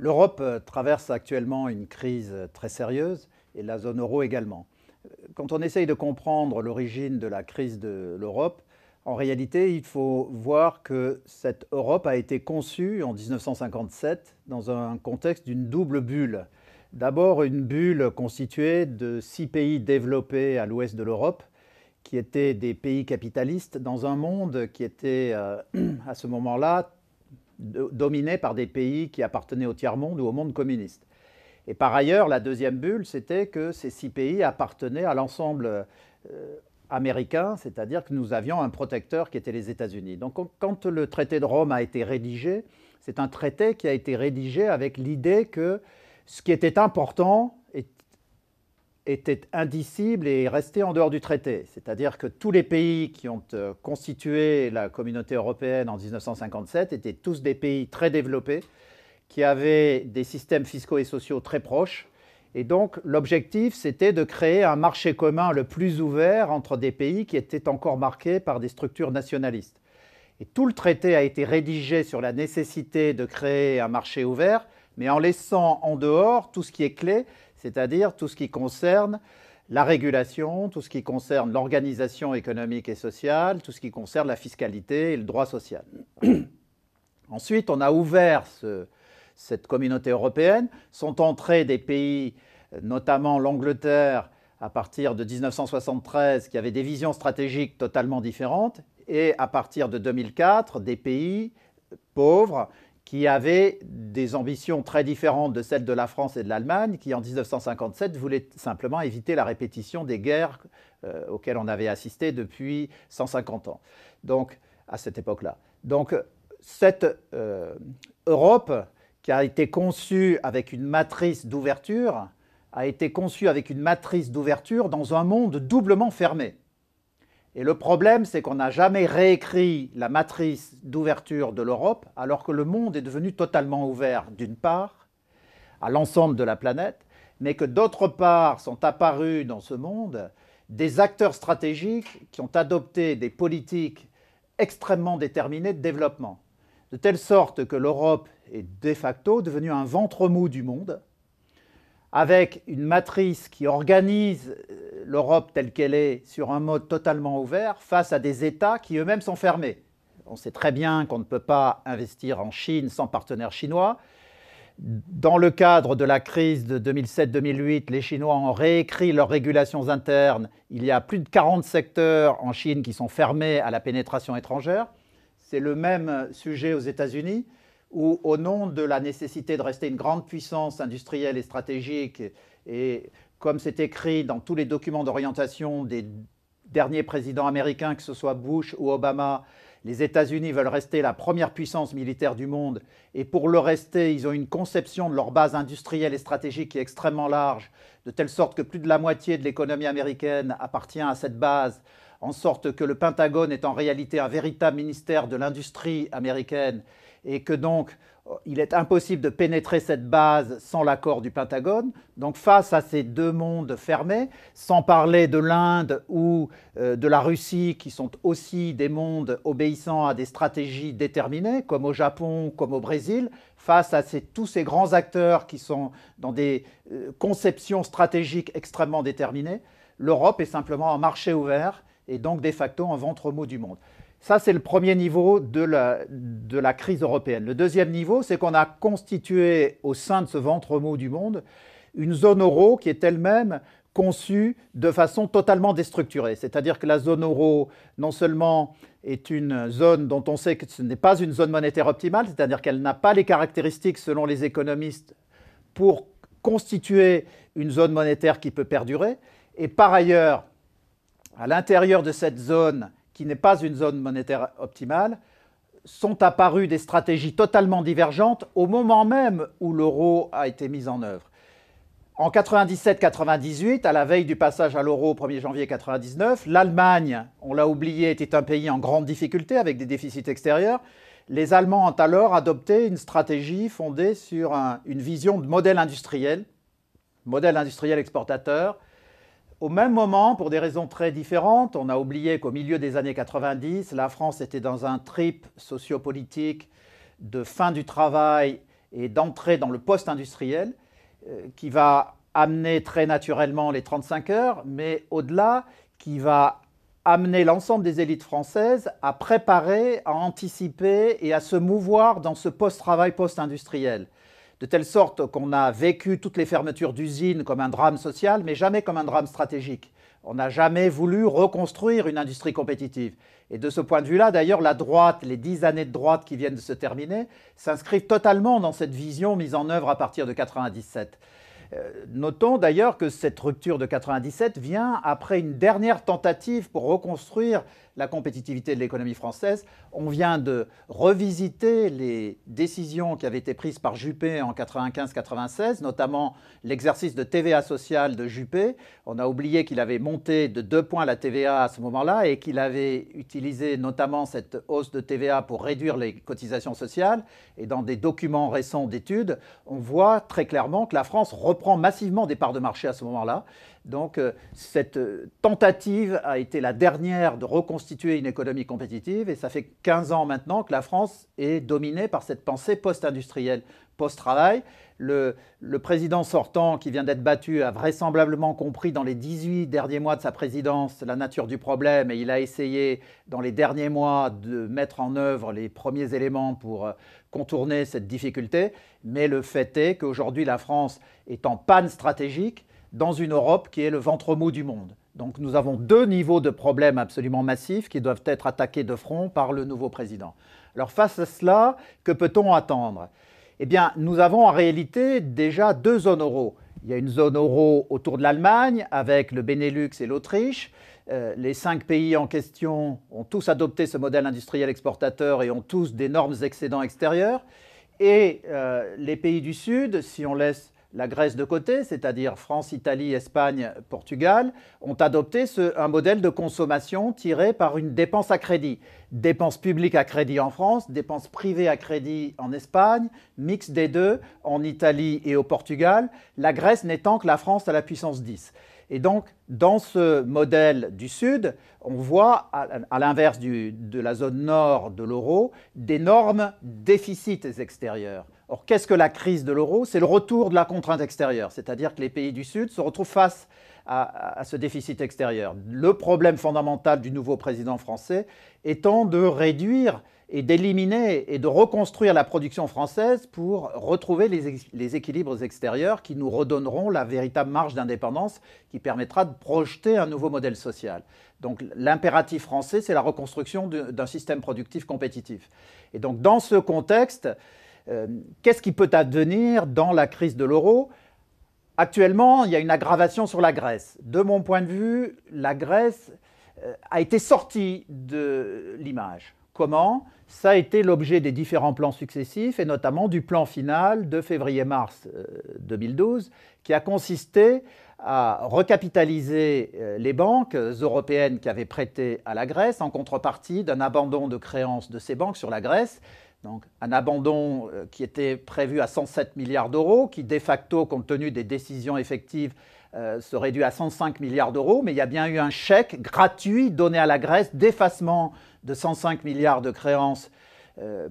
L'Europe traverse actuellement une crise très sérieuse et la zone euro également. Quand on essaye de comprendre l'origine de la crise de l'Europe, en réalité, il faut voir que cette Europe a été conçue en 1957 dans un contexte d'une double bulle. D'abord, une bulle constituée de 6 pays développés à l'ouest de l'Europe, qui étaient des pays capitalistes dans un monde qui était à ce moment-là dominé par des pays qui appartenaient au tiers-monde ou au monde communiste. Et par ailleurs, la deuxième bulle, c'était que ces 6 pays appartenaient à l'ensemble américain, c'est-à-dire que nous avions un protecteur qui était les États-Unis. Donc quand le traité de Rome a été rédigé, c'est un traité qui a été rédigé avec l'idée que ce qui était important était indicible et restait en dehors du traité. C'est-à-dire que tous les pays qui ont constitué la communauté européenne en 1957 étaient tous des pays très développés, qui avaient des systèmes fiscaux et sociaux très proches. Et donc l'objectif, c'était de créer un marché commun le plus ouvert entre des pays qui étaient encore marqués par des structures nationalistes. Et tout le traité a été rédigé sur la nécessité de créer un marché ouvert, mais en laissant en dehors tout ce qui est clé, c'est-à-dire tout ce qui concerne la régulation, tout ce qui concerne l'organisation économique et sociale, tout ce qui concerne la fiscalité et le droit social. Ensuite, on a ouvert cette communauté européenne. Sont entrés des pays, notamment l'Angleterre, à partir de 1973, qui avaient des visions stratégiques totalement différentes, et à partir de 2004, des pays pauvres qui avaient des ambitions très différentes de celles de la France et de l'Allemagne, qui en 1957 voulaient simplement éviter la répétition des guerres auxquelles on avait assisté depuis 150 ans, donc à cette époque-là. Donc cette Europe, qui a été conçue avec une matrice d'ouverture, a été conçue avec une matrice d'ouverture dans un monde doublement fermé. Et le problème, c'est qu'on n'a jamais réécrit la matrice d'ouverture de l'Europe, alors que le monde est devenu totalement ouvert, d'une part, à l'ensemble de la planète, mais que d'autre part sont apparus dans ce monde des acteurs stratégiques qui ont adopté des politiques extrêmement déterminées de développement, de telle sorte que l'Europe est de facto devenue un ventre mou du monde, avec une matrice qui organise l'Europe telle qu'elle est sur un mode totalement ouvert face à des États qui eux-mêmes sont fermés. On sait très bien qu'on ne peut pas investir en Chine sans partenaire chinois. Dans le cadre de la crise de 2007-2008, les Chinois ont réécrit leurs régulations internes. Il y a plus de 40 secteurs en Chine qui sont fermés à la pénétration étrangère. C'est le même sujet aux États-Unis, où au nom de la nécessité de rester une grande puissance industrielle et stratégique, et comme c'est écrit dans tous les documents d'orientation des derniers présidents américains, que ce soit Bush ou Obama, les États-Unis veulent rester la première puissance militaire du monde, et pour le rester, ils ont une conception de leur base industrielle et stratégique qui est extrêmement large, de telle sorte que plus de la moitié de l'économie américaine appartient à cette base, en sorte que le Pentagone est en réalité un véritable ministère de l'industrie américaine, et que donc il est impossible de pénétrer cette base sans l'accord du Pentagone. Donc face à ces deux mondes fermés, sans parler de l'Inde ou de la Russie, qui sont aussi des mondes obéissant à des stratégies déterminées, comme au Japon, comme au Brésil, face à tous ces grands acteurs qui sont dans des conceptions stratégiques extrêmement déterminées, l'Europe est simplement un marché ouvert et donc de facto un ventre mou du monde. Ça, c'est le premier niveau de la crise européenne. Le deuxième niveau, c'est qu'on a constitué au sein de ce ventre mou du monde une zone euro qui est elle-même conçue de façon totalement déstructurée. C'est-à-dire que la zone euro, non seulement est une zone dont on sait que ce n'est pas une zone monétaire optimale, c'est-à-dire qu'elle n'a pas les caractéristiques, selon les économistes, pour constituer une zone monétaire qui peut perdurer. Et par ailleurs, à l'intérieur de cette zone, qui n'est pas une zone monétaire optimale, sont apparues des stratégies totalement divergentes au moment même où l'euro a été mis en œuvre. En 97-98, à la veille du passage à l'euro au 1er janvier 1999, l'Allemagne, on l'a oublié, était un pays en grande difficulté avec des déficits extérieurs. Les Allemands ont alors adopté une stratégie fondée sur une vision de modèle industriel exportateur. Au même moment, pour des raisons très différentes, on a oublié qu'au milieu des années 90, la France était dans un trip sociopolitique de fin du travail et d'entrer dans le post-industriel qui va amener très naturellement les 35 heures, mais au-delà, qui va amener l'ensemble des élites françaises à préparer, à anticiper et à se mouvoir dans ce post-travail post-industriel. De telle sorte qu'on a vécu toutes les fermetures d'usines comme un drame social, mais jamais comme un drame stratégique. On n'a jamais voulu reconstruire une industrie compétitive. Et de ce point de vue-là, d'ailleurs, la droite, les 10 années de droite qui viennent de se terminer, s'inscrivent totalement dans cette vision mise en œuvre à partir de 1997. Notons d'ailleurs que cette rupture de 1997 vient après une dernière tentative pour reconstruire la compétitivité de l'économie française. On vient de revisiter les décisions qui avaient été prises par Juppé en 1995-1996, notamment l'exercice de TVA sociale de Juppé. On a oublié qu'il avait monté de 2 points la TVA à ce moment-là et qu'il avait utilisé notamment cette hausse de TVA pour réduire les cotisations sociales. Et dans des documents récents d'études, on voit très clairement que la France reprend massivement des parts de marché à ce moment-là. Donc cette tentative a été la dernière de reconstituer une économie compétitive et ça fait 15 ans maintenant que la France est dominée par cette pensée post-industrielle, post-travail. Le président sortant qui vient d'être battu a vraisemblablement compris dans les 18 derniers mois de sa présidence la nature du problème et il a essayé dans les derniers mois de mettre en œuvre les premiers éléments pour contourner cette difficulté. Mais le fait est qu'aujourd'hui la France est en panne stratégique dans une Europe qui est le ventre mou du monde. Donc nous avons 2 niveaux de problèmes absolument massifs qui doivent être attaqués de front par le nouveau président. Alors face à cela, que peut-on attendre ? Eh bien, nous avons en réalité déjà 2 zones euro. Il y a une zone euro autour de l'Allemagne avec le Benelux et l'Autriche. Les 5 pays en question ont tous adopté ce modèle industriel exportateur et ont tous d'énormes excédents extérieurs. Et les pays du Sud, si on laisse la Grèce de côté, c'est-à-dire France, Italie, Espagne, Portugal, ont adopté un modèle de consommation tiré par une dépense à crédit. Dépenses publiques à crédit en France, dépenses privées à crédit en Espagne, mix des deux en Italie et au Portugal, la Grèce n'étant que la France à la puissance 10. Et donc, dans ce modèle du Sud, on voit, à l'inverse de la zone nord de l'euro, d'énormes déficits extérieurs. Or, qu'est-ce que la crise de l'euro ? C'est le retour de la contrainte extérieure, c'est-à-dire que les pays du Sud se retrouvent face à ce déficit extérieur. Le problème fondamental du nouveau président français étant de réduire et d'éliminer et de reconstruire la production française pour retrouver les équilibres extérieurs qui nous redonneront la véritable marge d'indépendance qui permettra de projeter un nouveau modèle social. Donc l'impératif français, c'est la reconstruction d'un système productif compétitif. Et donc dans ce contexte, qu'est-ce qui peut advenir dans la crise de l'euro ? Actuellement, il y a une aggravation sur la Grèce. De mon point de vue, la Grèce a été sortie de l'image. Comment ? Ça a été l'objet des différents plans successifs et notamment du plan final de février-mars 2012 qui a consisté à recapitaliser les banques européennes qui avaient prêté à la Grèce en contrepartie d'un abandon de créances de ces banques sur la Grèce. Donc un abandon qui était prévu à 107 milliards d'euros, qui de facto, compte tenu des décisions effectives, se réduit à 105 milliards d'euros, mais il y a bien eu un chèque gratuit donné à la Grèce d'effacement de 105 milliards de créances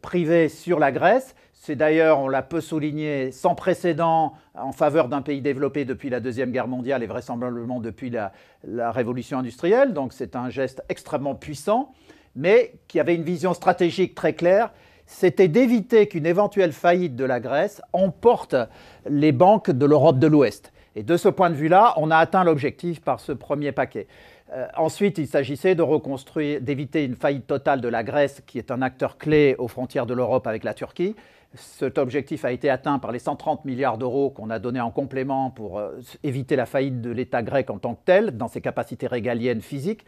privées sur la Grèce. C'est d'ailleurs, on l'a peu souligné, sans précédent en faveur d'un pays développé depuis la Deuxième Guerre mondiale et vraisemblablement depuis la Révolution industrielle. Donc c'est un geste extrêmement puissant, mais qui avait une vision stratégique très claire. C'était d'éviter qu'une éventuelle faillite de la Grèce emporte les banques de l'Europe de l'Ouest. Et de ce point de vue-là, on a atteint l'objectif par ce premier paquet. Ensuite, il s'agissait de reconstruire, d'éviter une faillite totale de la Grèce, qui est un acteur clé aux frontières de l'Europe avec la Turquie. Cet objectif a été atteint par les 130 milliards d'euros qu'on a donnés en complément pour éviter la faillite de l'État grec en tant que tel, dans ses capacités régaliennes physiques.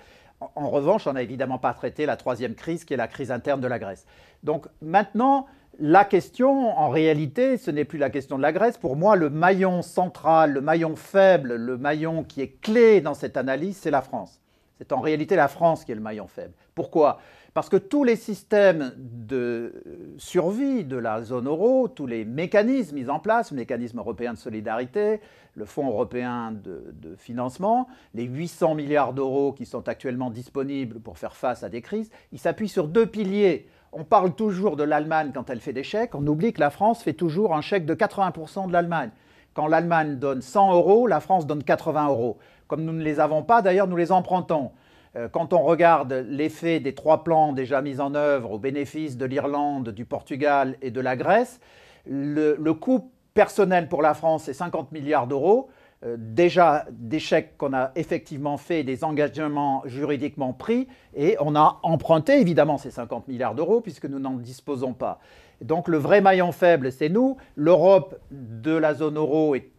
En revanche, on n'a évidemment pas traité la troisième crise, qui est la crise interne de la Grèce. Donc maintenant, la question, en réalité, ce n'est plus la question de la Grèce. Pour moi, le maillon central, le maillon faible, le maillon qui est clé dans cette analyse, c'est la France. C'est en réalité la France qui est le maillon faible. Pourquoi ? Parce que tous les systèmes de survie de la zone euro, tous les mécanismes mis en place, le mécanisme européen de solidarité, le Fonds européen de financement, les 800 milliards d'euros qui sont actuellement disponibles pour faire face à des crises, ils s'appuient sur 2 piliers. On parle toujours de l'Allemagne quand elle fait des chèques, on oublie que la France fait toujours un chèque de 80% de l'Allemagne. Quand l'Allemagne donne 100 euros, la France donne 80 euros. Comme nous ne les avons pas, d'ailleurs, nous les empruntons. Quand on regarde l'effet des 3 plans déjà mis en œuvre au bénéfice de l'Irlande, du Portugal et de la Grèce, le coût personnel pour la France est 50 milliards d'euros. Déjà des chèques qu'on a effectivement fait, des engagements juridiquement pris, et on a emprunté évidemment ces 50 milliards d'euros puisque nous n'en disposons pas. Donc le vrai maillon faible, c'est nous. L'Europe de la zone euro est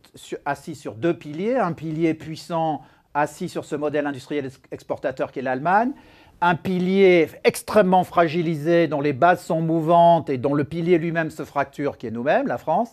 assise sur 2 piliers, un pilier puissant assis sur ce modèle industriel exportateur qu'est l'Allemagne, un pilier extrêmement fragilisé dont les bases sont mouvantes et dont le pilier lui-même se fracture, qui est nous-mêmes, la France.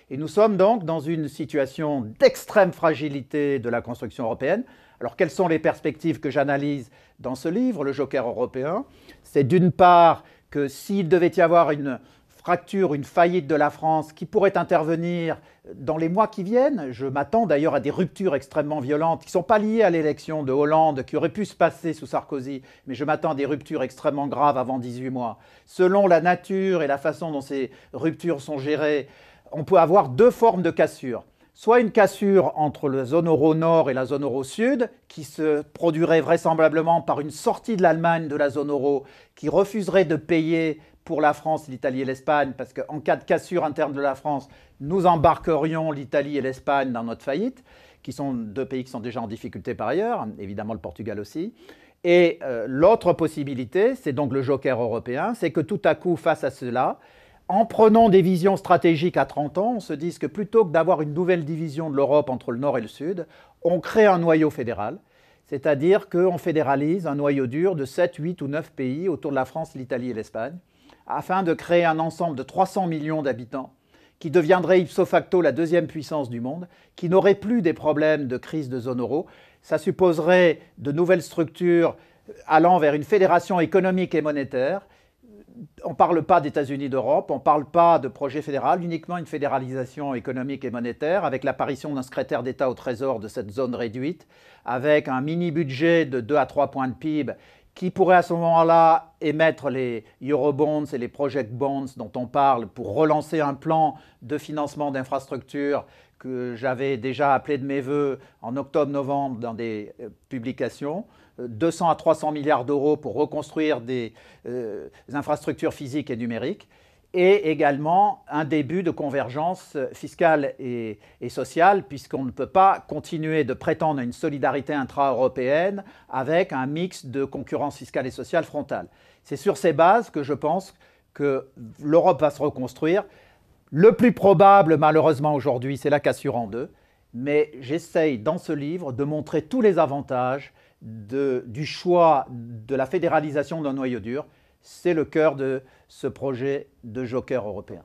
Et nous sommes donc dans une situation d'extrême fragilité de la construction européenne. Alors, quelles sont les perspectives que j'analyse dans ce livre, Le Joker européen? C'est d'une part que s'il devait y avoir une fracture, une faillite de la France qui pourrait intervenir dans les mois qui viennent, je m'attends d'ailleurs à des ruptures extrêmement violentes qui ne sont pas liées à l'élection de Hollande qui aurait pu se passer sous Sarkozy, mais je m'attends à des ruptures extrêmement graves avant 18 mois. Selon la nature et la façon dont ces ruptures sont gérées, on peut avoir 2 formes de cassure. Soit une cassure entre la zone euro nord et la zone euro sud, qui se produirait vraisemblablement par une sortie de l'Allemagne de la zone euro, qui refuserait de payer pour la France, l'Italie et l'Espagne, parce qu'en cas de cassure interne de la France, nous embarquerions l'Italie et l'Espagne dans notre faillite, qui sont 2 pays qui sont déjà en difficulté par ailleurs, évidemment le Portugal aussi. Et l'autre possibilité, c'est donc le joker européen, c'est que tout à coup, face à cela, en prenant des visions stratégiques à 30 ans, on se dit que plutôt que d'avoir une nouvelle division de l'Europe entre le nord et le sud, on crée un noyau fédéral, c'est-à-dire qu'on fédéralise un noyau dur de 7, 8 ou 9 pays autour de la France, l'Italie et l'Espagne, afin de créer un ensemble de 300 millions d'habitants qui deviendrait ipso facto la 2e puissance du monde, qui n'aurait plus des problèmes de crise de zone euro. Ça supposerait de nouvelles structures allant vers une fédération économique et monétaire. On ne parle pas d'États-Unis d'Europe, on ne parle pas de projet fédéral, uniquement une fédéralisation économique et monétaire avec l'apparition d'un secrétaire d'État au Trésor de cette zone réduite, avec un mini-budget de 2 à 3 points de PIB qui pourrait à ce moment-là émettre les Eurobonds et les Project Bonds dont on parle pour relancer un plan de financement d'infrastructures que j'avais déjà appelé de mes voeux en octobre-novembre dans des publications. 200 à 300 milliards d'euros pour reconstruire des infrastructures physiques et numériques, et également un début de convergence fiscale et sociale, puisqu'on ne peut pas continuer de prétendre à une solidarité intra-européenne avec un mix de concurrence fiscale et sociale frontale. C'est sur ces bases que je pense que l'Europe va se reconstruire. Le plus probable, malheureusement aujourd'hui, c'est la cassure en 2, mais j'essaye dans ce livre de montrer tous les avantages du choix de la fédéralisation d'un noyau dur. C'est le cœur de ce projet de joker européen.